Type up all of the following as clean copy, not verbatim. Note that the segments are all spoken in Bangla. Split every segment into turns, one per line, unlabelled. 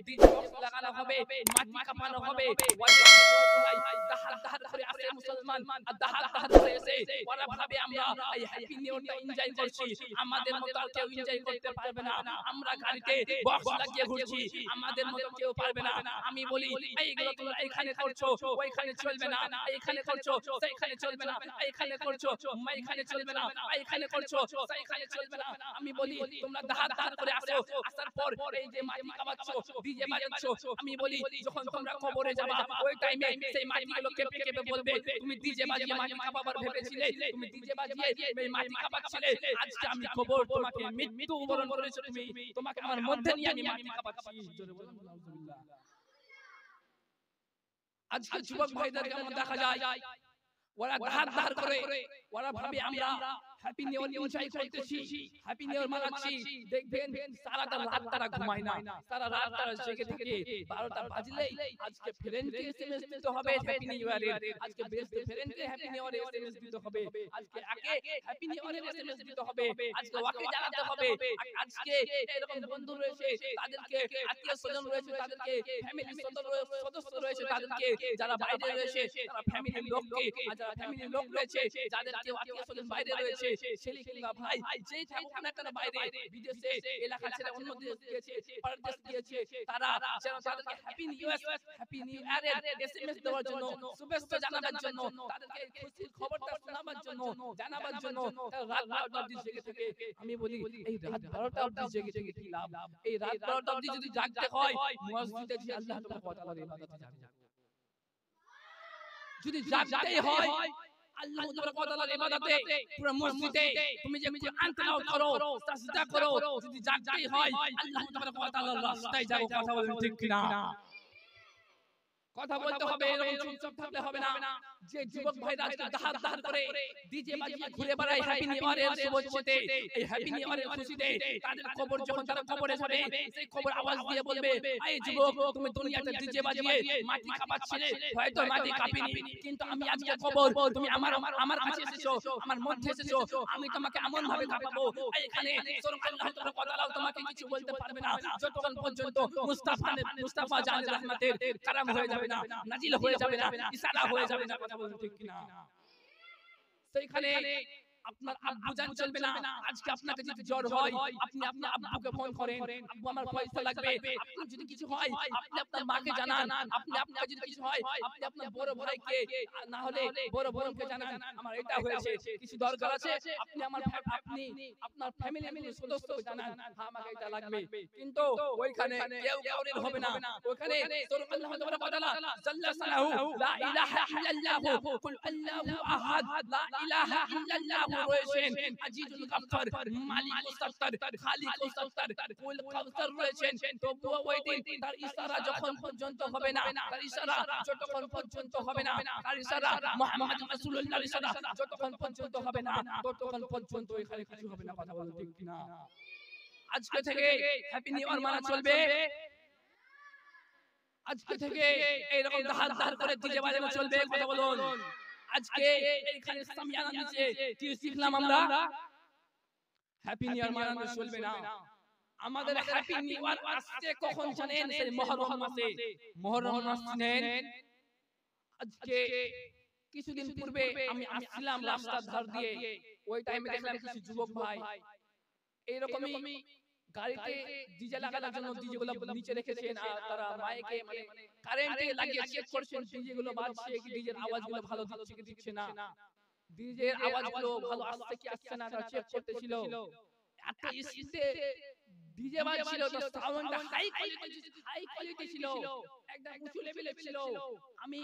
ডিজে বক্স লাগানো হবে, মাটি কাঁপানো হবে, দাহার দাহার করে আসে মুসলমান, আর দাহার দাহার করে এসে ওরা ভাবে আমরা এই হ্যাপি নিউ ইয়ারটা এনজয় করছি, আমাদের মতো আর কেউ এনজয় করতে পারবে না, আমরা গাড়িতে বক্স লাগিয়ে ঘুরছি, আমাদের মতো কেউ পারবে না। আমি বলি এইগুলো তোমরা এখানে করছো, ওইখানে চলবে না, এইখানে করছো সেইখানে চলবে না, এইখানে করছো এইখানে চলবে না, এইখানে করছো সেইখানে চলবে না। আমি বলি তোমরা দাহার দাহার করে আসো, আসার পর এই যে মাটি কাঁপাচ্ছো, ডিজে বাজাচ্ছো, আমি বলি যখন তোমরা কবরে যাবা ওই টাইমে সেই মাটিগুলো কেঁপে কেঁপে বলবে তুমি ডিজে বাজিয়ে মাটি কাঁপাবার ভেবেছিলে, তুমি ডিজে বাজিয়ে এই মাটি কাঁপাচ্ছিলে, আজকে আমি খবর তোমাকে মৃত্যু বরণ করেছো, তুমি তোমাকে আমার মধ্যে নিয়ে আমি মাটি কাঁপাচ্ছি। জোরে বলুন নাউজুবিল্লাহ। আজকে যুবক ভাইদের কেমন দেখা যায়, ওরা ধার ধার করে ওরা ভাবে আমরা হ্যাপি নিউ ইয়ার এনজয় করতেছি, হ্যাপি নিউ ইয়ার মানাচ্ছি। দেখবেন সারাটা রাত তারা ঘুমায় না, সারা রাত তারা জেগে থাকে, 12টা বাজলেই আজকে ফ্রেন্ডকে এসএমএস দিতে হবে হ্যাপি নিউ ইয়ারের, আজকে বেস্ট ফ্রেন্ডকে হ্যাপি নিউ ইয়ারের এসএমএস দিতে হবে, আজকে আগে হ্যাপি নিউ ইয়ারের এসএমএস দিতে হবে, আজকে ওকে জানাতে হবে, আজকে এরকম বন্ধু রয়েছে তাদেরকে, আত্মীয় স্বজন রয়েছে তাদেরকে, ফ্যামিলি সদস্য রয়েছে তাদেরকে, যারা বাইরে রয়েছে তারা ফ্যামিলির লোককে, আর যারা ফ্যামিলির লোক রয়েছে যাদেরকে আত্মীয় স্বজন বাইরে রয়েছে, ছেলে কিংবা ভাই যেই থাকুক না কেন বাইরে বিদেশে এলাকা ছেড়ে অন্য দেশ গিয়েছে, পরদেশ গিয়েছে, তারা যেন তাদেরকে হ্যাপি নিউ ইয়ারের এসএমএস দেওয়ার জন্য, শুভেচ্ছা জানাবার জন্য, তাদেরকে খুশির খবরটা শোনাবার জন্য, জানাবার জন্য রাত 12টা অবধি জেগে থাকে। আমি বলি এই রাত 12টা অবধি জেগে থেকে কি লাভ? এই রাত 12টা অবধি যদি জাগতে হয় মসজিদে যে আল্লাহ তাআলার ইবাদতে যাবে, যদি জাগতেই হয় আল্লাহ তাআলার ইবাদতে পুরো মসজিদে তুমি যে কোরআন তেলাওয়াত করো, সাজদা করো, যদি জাগতেই হয় আল্লাহ তাআলার রাস্তায় যাও। কথা বলেন ঠিক কি না? কথা বলতে হবে, এরকম চুপচাপ থাকলে হবে না। যে যুবক ভাইরা আজকে দাহার দাহার করে ডিজে বাজিয়ে ঘুরে বেড়ায় হ্যাপি নিউ ইয়ারের শুভেচ্ছাতে, এই হ্যাপি নিউ ইয়ারের খুশিতে, তাদের কবর যখন তারা কবরে যাবে সেই কবর আওয়াজ দিয়ে বলবে এই যুবক তুমি দুনিয়াতে ডিজে বাজিয়ে মাটি কাঁপাচ্ছিলে, হয়তো মাটি কাঁপিনি, কিন্তু আমি আজকে কবর তুমি আমার কাছে এসেছো, আমার মধ্যে এসেছো, আমি তোমাকে এমন ভাবে কাঁপাবো এখানে আল্লাহ তাআলা তোমাকে কিছু বলতে পারবে না, যতক্ষণ পর্যন্ত মুস্তাফা জান রহমতের কালাম হয়ে যাবে না, নাজিল হয়ে যাবে না, ইশারা হয়ে যাবে না। কথা বলুন ঠিক কিনা? সেইখানে আপনার আব্বু জান চলবে না। আজকে আপনাকে যদি জ্বর হয় আপনি আপনার আব্বুকে ফোন করেন, আব্বু আমার পয়সা লাগবে, আপনার যদি কিছু হয় আপনি আপনার মাকে জানান, আপনার যদি কিছু হয় আপনি আপনার বড় ভাইকে, না হলে বড় বোনকে জানান আমার এটা হয়েছে, কিছু দরকার আছে, আপনি আপনার ফ্যামিলির সদস্যকে জানান হ্যাঁ আমাকে এটা লাগবে। কিন্তু ওইখানে কেউ কাউরের হবে না, ওখানে তোর আল্লাহ তাআলা জাল্লা সালাহু লা ইলাহা ইল্লাল্লাহ কুল আল্লাহু আহাদ লা ইলাহা ইল্লাল্লাহ রয়েছেন, আজিজুল গাফফার, মালিকুস সাত্তার, খালিকুস সাত্তার, কুল কাউসার রয়েছেন। তবুও ওই দিন তার ইশারা যখন পর্যন্ত হবে না, তার ইশারা যতক্ষণ পর্যন্ত হবে না, তার ইশারা মুহাম্মদ রাসূলুল্লাহর ইশারা যতক্ষণ পর্যন্ত হবে না ততক্ষণ পর্যন্ত এখানে কিছু হবে না। কথা বলুন ঠিক কিনা? আজকে থেকে হ্যাপি নিউ ইয়ার মানা চলবে, আজকে থেকে এইরকম দাহার দাহার করে ডিজে বাজানো চলবে। কথা বলুন আজকে এইখানে সামিয়ানা নিচে কি শিখলাম আমরা? হ্যাপি নিউ ইয়ার মানানো চলবে না। আমাদের হ্যাপি নিউ ইয়ার আসছে কখন জানেন? সেই মুহররম মাসে। মুহররম মাস নেন, আজকে কিছুদিন পূর্বে আমি আসছিলাম রাস্তার ধার দিয়ে, ওই টাইমে দেখলাম কিছু যুবক ভাই এইরকমই গাড়িতে ডিজে লাগানোর জন্য ডিজে গুলো নিচে রেখেছেন, আর তারা মাইকে মানে কারেন্টে লাগিয়ে চেক করছেন ডিজে গুলো বাজছে কি, ডিজের আওয়াজগুলো ভালো দিচ্ছে কি দিচ্ছে না, ডিজের আওয়াজগুলো ভালো আসছে কি আসছে না তারা চেক করতেছিল। এত স্পিডে ডিজে বাজছিল, তো সাউন্ডটা হাই কোয়ালিটি ছিল, একদম উঁচু লেভেলে ছিল। আমি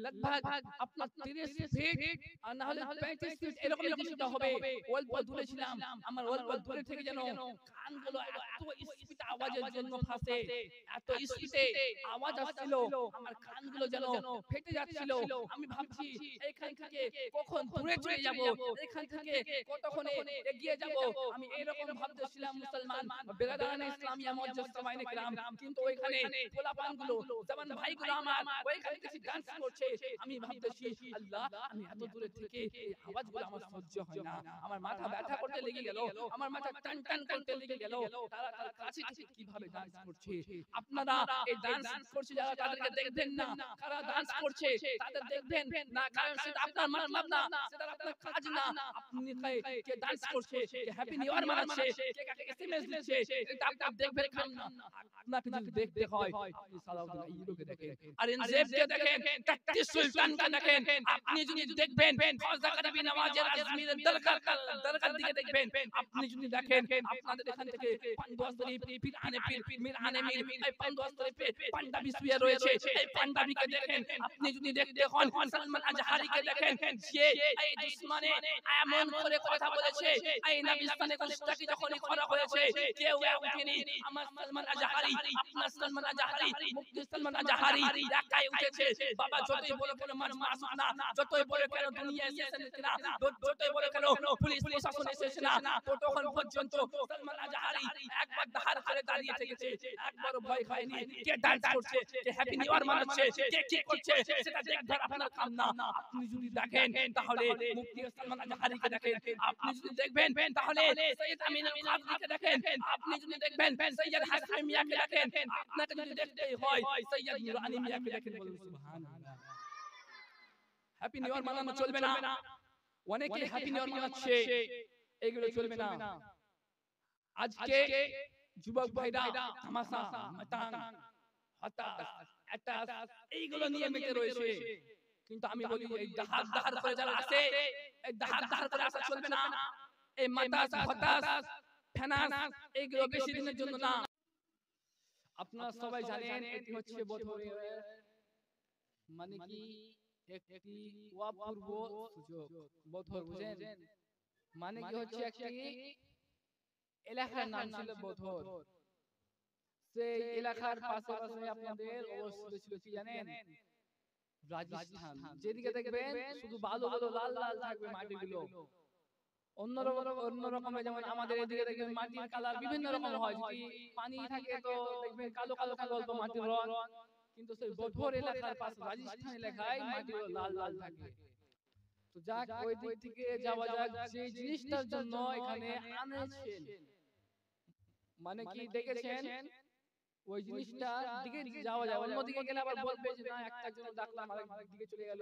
লগভগ আপনার 30 ফিট আর না হলে 35 ফিট এরকম কিছুটা হবে, অল্প দূরে ছিলাম। আমার অল্প দূরে থেকে যেন কানগুলো এত স্পিড আওয়াজের জন্য ফাঁসে, এত স্পিডে আওয়াজ আসছিল, আমার কানগুলো যেন ফেটে যাচ্ছিল। আমি ভাবছি এইখান থেকে কখন দূরে চলে যাব, এইখান থেকে কতক্ষণে এগিয়ে যাব, আমি এরকম ভাবতেছিলাম। মুসলমান বেরাদারানে ইসলামিয়া মুআজ্জাজ সামাইনে کرام, কিন্তু ওইখানে পোলাপানগুলো যেমন ভাইগুলো আমার ওইখানে কিছু ডান্স করছে, আমি ভাবতেছি আল্লাহ আমি এত দূরে থেকে এই আওয়াজগুলো আমার সহ্য হয় না, আমার মাথা ব্যথা করতে লেগে গেল, আমার মাথা টান টান করতে লেগে গেল, তারা তার কাছে থেকে কিভাবে ডান্স করছে। আপনারা এই ডান্স করছে যারা তাদেরকে দেখবেন না, কারা ডান্স করছে তাদের দেখবেন না, কারণ সেটা আপনার মতলব না, সেটা আপনার কাজ না। আপনি কে ডান্স করছে, কে হ্যাপি নিউ ইয়ার মানাচ্ছে, কে কাকে এসএমএস দিচ্ছে, এটা আপনি দেখবেন না। আপনাকে যদি দেখতে হয় আপনি সালাউদ্দিন আইয়ুবকে দেখেন, আর এনজেবকে দেখেন, তাকতি সুলতানকে দেখেন। আপনি যদি দেখবেন খাজা কারিবি নওয়াজের আজমিরের দরগার দিকে দেখবেন, আপনি যদি দেখেন আপনাদের এখান থেকে পান্ডুয়া শরীফ, পিরানে পীর, মিরানে মীর, এই পান্ডুয়া শরীফে পাঞ্জাবি শুয়ে রয়েছে, এই পাঞ্জাবিকে দেখেন। আপনি যদি দেখতে হন সালমান আজহারিকে দেখেন, যে এই দুশমনে এমন করে কথা বলেছে, এই নবিস্তানে গোস্তাকি যখনই করা হয়েছে কেউ উঠেনি। আমার সালমান আজহারি, আপনার সালমান আজহারি, মুফতি সালমান আজহারি একাই উঠেছে। বাবা যতই বলে কেন মাসুক না, যতই বলে কেন দুনিয়া এসেছে না, যতই বলে কেন পুলিশ প্রশাসন এসেছে না, ততক্ষণ পর্যন্ত সালমান আজহারি একবার ধার করে দাঁড়িয়ে থেকেছে, একবার ভয় খায়নি। কে ডান্স করছে, কে হ্যাপি নিউ ইয়ার মানাচ্ছে, কে কি করছে সেটা দেখবার আপনার কাম না। আপনি যদি দেখেন তাহলে মুফতি সালমান আজহারিকে দেখেন, আপনি যদি দেখবেন তাহলে সৈয়দ আমিনুল কাদরিকে দেখেন, আপনি যদি দেখবেন সৈয়দ হাশমি মিয়াকে দেখেন, আপনাকে যদি দেখতে হয় সৈয়দ নুরানি মিয়াকে দেখেন। বলুন সুবহানাল্লাহ। হ্যাপি নিউ ইয়ার মানানো চলবে না, অনেকে হ্যাপি নিউ ইয়ার মানাচ্ছে, এগুলো চলবে না। আজকে যুবক ভাইরা তামাশা, মাতান, হতাশ, এটাস এইগুলো নিয়ে মেতে রয়েছে, কিন্তু আমি বলি এই দাহার দাহার করে যারা আসে, এই দাহার দাহার করে আসা চলবে না। এই মাতাস, হতাশ, ফেনাস এইগুলো বেশি দিনের জন্য না। আপনারা সবাই জানেন এটি হচ্ছে বছরের মানে কি একটি অপূর্ব সুযোগ। বছর বুঝেন মানে কি হচ্ছে একটি এলাকার নাম ছিল বছর। সেই এলাকার পাশাপাশি আপনাদের অবস্থিত ছিল কি জানেন? রাজস্থান। যেদিকে দেখবেন শুধু বালু বালু লাল লাল থাকবে মাটিগুলো। অন্য রকমের, যেমন আমাদের এদিকে দেখবেন মাটির কালার বিভিন্ন রকম হয়, যদি পানি থাকে তো দেখবেন কালো কালো গল্প মাটির রং, কিন্তু সেই বধর এলাকার পাশে রাজস্থান এলাকায় মাটিগুলো লাল লাল থাকে। তো যাক ওই দিক থেকে যাওয়া যাক, যে জিনিসটার জন্য এখানে আনেছেন মানে কি দেখেছেন ওই জিনিসটা দিকে যাওয়া যায়। অন্যদিকে গেলে আবার বলবে যে না একটা জন্য ডাকলাম আরেক দিকে চলে গেল।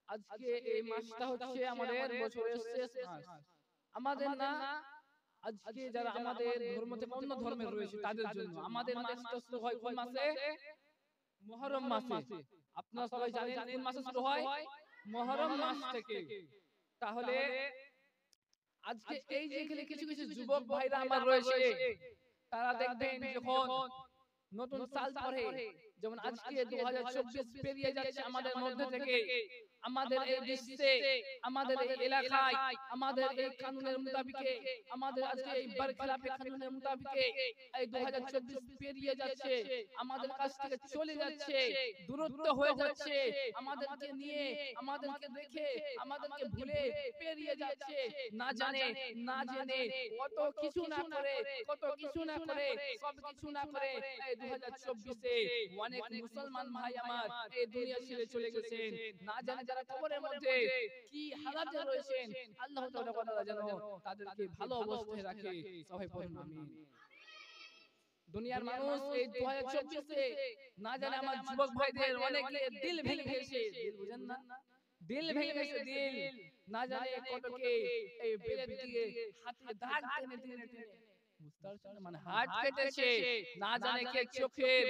আজকে এই মাসটা হচ্ছে আমাদের বছরের শেষ মাস। আমাদের না, আজকে যারা আমাদের ধর্ম থেকে অন্য ধর্মের রয়েছে তাদের জন্য আমাদের মাসটা শুরু হয় কোন মাসে? মুহররম মাসে। আপনারা সবাই জানেন কোন মাসে শুরু হয়? মুহররম মাস থেকে। তাহলে আজকে এই যে এখানে কিছু কিছু যুবক ভাইরা আমার রয়েছে, তারা দেখবেন যখন নতুন সাল পড়ে, যেমন আজকে 2024 পেরিয়ে যাচ্ছে আমাদের মধ্যে থেকে, আমাদের এই বিশ্বে, আমাদের এই এলাকায়, আমাদের এই কানুনের মোতাবেকে, আমাদের আজকে এই বরখলাফে কানুনের মোতাবেকে এই 2024 পেরিয়ে যাচ্ছে, আমাদের কাছ থেকে চলে যাচ্ছে, দূরত্ব হয়ে যাচ্ছে, আমাদেরকে নিয়ে, আমাদেরকে দেখে, আমাদেরকে ভুলে পেরিয়ে যাচ্ছে, না জানে না জেনে, কত কিছু না করে, কত কিছু না করে, সব কিছু না করে এই 2024 এ অনেক মুসলমান ভাই আমার এই দুনিয়া ছেড়ে চলে গেছেন। না জানে যারা কবরের মধ্যে কি হালাতে রয়েছেন, আল্লাহ তাআলা যেন তাদেরকে ভালো অবস্থায় রাখে। সবাই পড়ুন আমিন। দুনিয়ার মানুষ এই 2024 এ না জানে আমার যুবক ভাইদের অনেকে দিল ভেঙে গেছে, দিল বুঝেন না, দিল ভেঙে গেছে, দিল না জানে কতকে এই বেলের দিকে হাতে দাগ টেনে টেনে টেনে মানে হার্ট কেটেছে, না জানে কে চোখের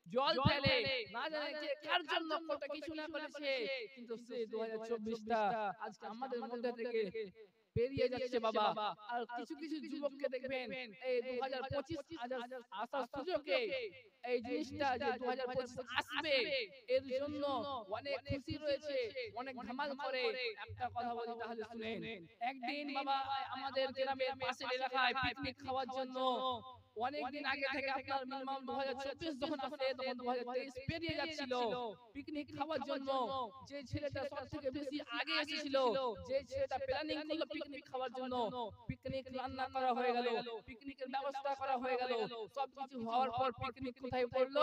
জল ফেলে, না জানে কে কার জন্য কত কিছু না করেছে, কিন্তু সেই 2024টা আজকে আমাদের মধ্যে থেকে পেরিয়ে যাচ্ছে বাবা। আর কিছু কিছু যুবককে দেখবেন এই 2025 আসার সুযোগে এই জিনিসটা যে 2025 আসবে এর জন্য অনেক খুশি রয়েছে, অনেক ধামাল করে। একটা কথা বলি তাহলে শুনেন। একদিন বাবা আমাদের গ্রামের পাশের এলাকায় পিকনিক খাওয়ার জন্য অনেক দিন আগে থেকে আপনার মিনিমাম 2024 যখন আসে তখন 2023 পেরিয়ে যাচ্ছিল, পিকনিক খাওয়ার জন্য যে ছেলেটা সবথেকে বেশি আগে এসেছিল, যে ছেলেটা প্ল্যানিং করলো পিকনিক খাওয়ার জন্য, পিকনিক রান্না করা হয়ে গেল, পিকনিকের ব্যবস্থা করা হয়ে গেল, সবকিছু হওয়ার পর পিকনিক কোথায় করলো?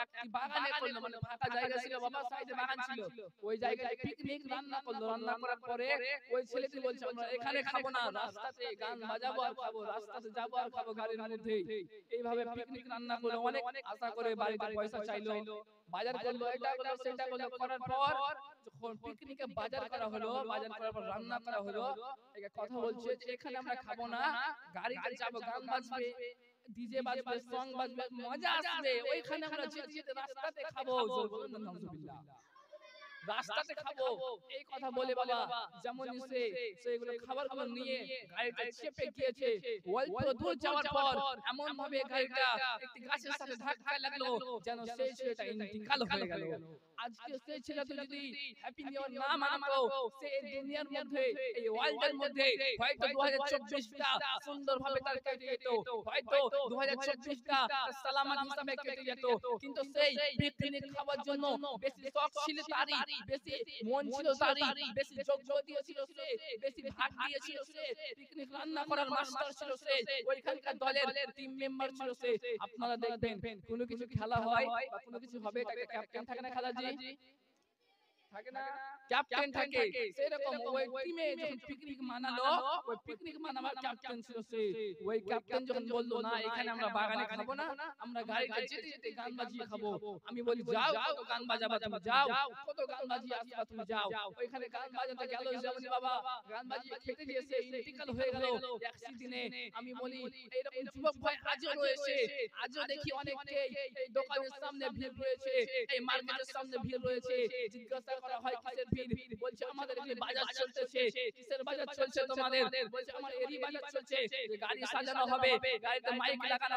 একটি বাগানে করলো, মানে ফাঁকা জায়গা ছিল, বাবা সাইডে বাগান ছিল, ওই জায়গায় পিকনিক রান্না করলো। রান্না করার পরে ওই ছেলেটি বলছে আমরা এখানে খাবো না, রাস্তাতে গান বাজাবো আর খাবো, রাস্তাতে যাবো আর খাবো গাড়ির মধ্যেই। এইভাবে পিকনিক রান্না করলো, অনেক আশা করে বাড়িতে পয়সা চাইলো, বাজার করলো, এটা করলো সেটা করলো, করার পর যখন পিকনিকে বাজার করা হলো, বাজার করার পর রান্না করা হলো, একটা কথা বলছে যে এখানে আমরা খাবো না, গাড়িতে যাবো, গান বাজবে, ডিজে বাজবে, সং বাজবে, মজা আসবে, ওইখানে আমরা যেতে যেতে রাস্তাতে খাবো। জোরে বলুন না নাউজুবিল্লাহ। রাস্তাতে খাবো এই কথা বলে বাবা যেমন সে সেগুলো খাবারগুলো নিয়ে গাড়িতে চেপে গিয়েছে। অল্প দূর যাওয়ার পর এমন ভাবে গাড়িটা একটি গাছের সাথে ধাক্কা লাগলো যেন সেই ছেলেটা ইন্তিকাল হয়ে গেল। আজকে সেই ছেলেটা যদি হ্যাপি নিউ ইয়ার না মানাতো, সে এই দুনিয়ার মধ্যে, এই ওয়ার্ল্ডের মধ্যে হয়তো 2024টা সুন্দরভাবে তার কেটে যেত, হয়তো 2024টা সালামাত হিসাবে কেটে যেত, কিন্তু সেই পিকনিক খাওয়ার জন্য বেশি শখ ছিল তারই, বেশি মন ছিল তারই, বেশি যোগ্য দিয়েছিল সে, বেশি ভাগ দিয়েছিল সে, পিকনিক রান্না করার মাস্টার ছিল সে, ওইখানকার দলের টিম মেম্বার ছিল সে। আপনারা দেখবেন কোনো কিছু খেলা হয় বা কোনো কিছু হবে, তাকে ক্যাপ্টেন থাকে না খালাজি, থাকে না, ক্যাপ্টেন থাকে, সেরকম ওই টিমে যখন পিকনিক মানালো, ওই পিকনিক মানাবার ক্যাপ্টেন ছিল সে। ওই ক্যাপ্টেন যখন বলল না এখানে আমরা বাগানে খাবো না, আমরা গাড়িতে যেতে যেতে গান বাজিয়ে খাবো, আমি বলি যাও কত গান বাজাবা তুমি, যাও কত গান বাজিয়ে আসবা তুমি, যাও। ওইখানে গান বাজাতে গেল, যেমন বাবা গান বাজিয়ে খেতে গিয়েছে, ইন্তিকাল হয়ে গেল একদিনে। আমি বলি এইরকম যুবক ভাই আজও রয়েছে, আজও দেখি অনেককেই এই দোকানের সামনে ভিড় রয়েছে, এই মার্কেটের সামনে ভিড় রয়েছে, জিজ্ঞাসা করা হয় কিসের ভিড়, বলছে আমাদের এখানে বাজার চলতেছে। কিসের বাজার চলছে তোমাদের? বলছে আমার এরি বাজার চলছে, গাড়ি সাজানো হবে, গাড়িতে মাইক লাগানো